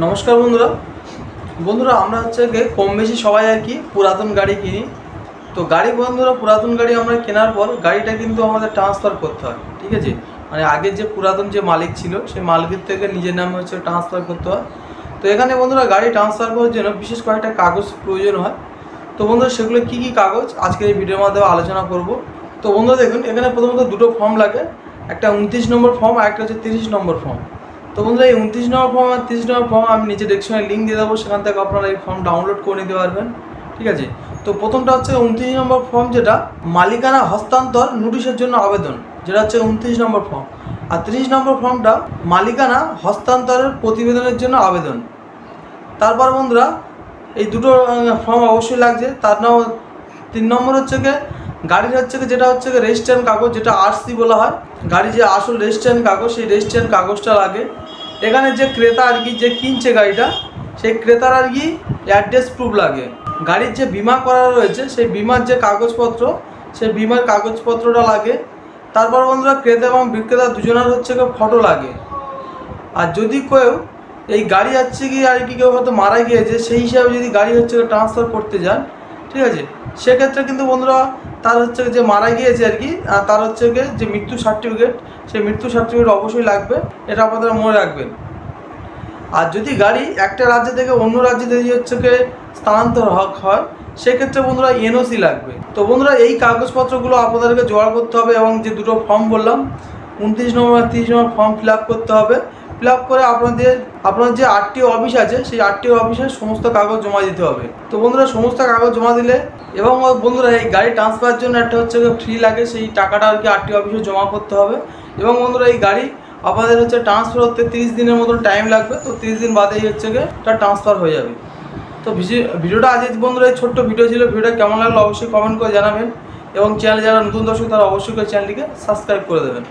নমস্কার বন্ধুরা বন্ধুরা আমরা হচ্ছে কম বেশি সবাই আর কি পুরাতন গাড়ি কিনি। তো গাড়ি বন্ধুরা পুরাতন গাড়ি আমরা কেনার পর গাড়িটা কিন্তু আমাদের ট্রান্সফার করতে হয়, ঠিক আছে। মানে আগের যে পুরাতন যে মালিক ছিল সেই মালিকের থেকে নিজের নামে হচ্ছে ট্রান্সফার করতে হয়। তো এখানে বন্ধুরা গাড়ি ট্রান্সফার করার জন্য বিশেষ কয়েকটা কাগজ প্রয়োজন হয়। তো বন্ধুরা সেগুলো কী কী কাগজ আজকের এই ভিডিওর মাধ্যমে আলোচনা করব। তো বন্ধুরা দেখুন এখানে প্রথমত দুটো ফর্ম লাগে, একটা 29 নম্বর ফর্ম আর একটা হচ্ছে 30 নম্বর ফর্ম। তো বন্ধুরা এই 29 নম্বর ফর্ম আর 30 নম্বর ফর্ম আমি নিচে ডেসক্রিপশনে লিঙ্ক দিয়ে দেবো, সেখান থেকে আপনারা এই ফর্ম ডাউনলোড করে নিতে পারবেন, ঠিক আছে। তো প্রথমটা হচ্ছে 29 নম্বর ফর্ম, যেটা মালিকানা হস্তান্তর নোটিশের জন্য আবেদন, যেটা হচ্ছে 29 নম্বর ফর্ম। আর 30 নম্বর ফর্মটা মালিকানা হস্তান্তরের প্রতিবেদনের জন্য আবেদন। তারপর বন্ধুরা এই দুটো ফর্ম অবশ্যই লাগছে। তার নাম 3 নম্বর হচ্ছে গাড়ির হচ্ছে যেটা হচ্ছে রেজিস্ট্রেশন কাগজ, যেটা আরসি বলা হয়। গাড়ি যে আসল রেজিস্ট্রেশন কাগজ, সেই রেজিস্ট্রেশন কাগজটা লাগে। এখানে যে ক্রেতা আর কি যে কিনছে গাড়িটা, সেই ক্রেতার আর কি অ্যাড্রেস প্রুফ লাগে। গাড়ির যে বিমা করা রয়েছে সেই বিমার যে কাগজপত্র, সেই বিমার কাগজপত্রটা লাগে। তারপর বন্ধুরা ক্রেতা এবং বিক্রেতা দুজনের হচ্ছে ফটো লাগে। আর যদি কেউ এই গাড়ি হচ্ছে কি আর কি কেউ হয়তো মারা গিয়েছে, সেই হিসাবে যদি গাড়ি হচ্ছে ট্রান্সফার করতে যান, ঠিক আছে, সেক্ষেত্রে কিন্তু বন্ধুরা তার হচ্ছে যে মারা গিয়েছে আর কি, তার হচ্ছে যে মৃত্যু সার্টিফিকেট, সেই মৃত্যু সার্টিফিকেট অবশ্যই লাগবে, এটা আপনারা মনে রাখবেন। আর যদি গাড়ি একটা রাজ্য থেকে অন্য রাজ্যে যদি হচ্ছে স্থানান্তর হয়, সেক্ষেত্রে বন্ধুরা এনওসি লাগবে। তো বন্ধুরা এই কাগজপত্রগুলো আপনাদেরকে জোগাড় করতে হবে এবং যে দুটো ফর্ম বললাম 29 নম্বর আর 30 নম্বর ফর্ম ফিল আপ করতে হবে। ফিল আপ করে আপনার যে আরটিও অফিস আছে সেই আরটিও অফিসে সমস্ত কাগজ জমা দিতে হবে। তো বন্ধুরা সমস্ত কাগজ জমা দিলে এবং বন্ধুরা এই গাড়ি ট্রান্সফারের জন্য একটা হচ্ছে ফ্রি লাগে, সেই টাকাটা আর কি আরটিও অফিসে জমা করতে হবে। এবং বন্ধুরা এই গাড়ি আপনাদের হচ্ছে ট্রান্সফার হতে 30 দিনের মতন টাইম লাগবে। তো 30 দিন বাদেই হচ্ছে তার ট্রান্সফার হয়ে যাবে। তো ভিডিওটা আজ বন্ধুরা এই ছোট্ট ভিডিও ছিল। ভিডিওটা কেমন লাগলো অবশ্যই কমেন্ট করে জানাবেন এবং চ্যানেলে যারা নতুন দর্শক তারা অবশ্যই চ্যানেলটিকে সাবস্ক্রাইব করে দেবেন।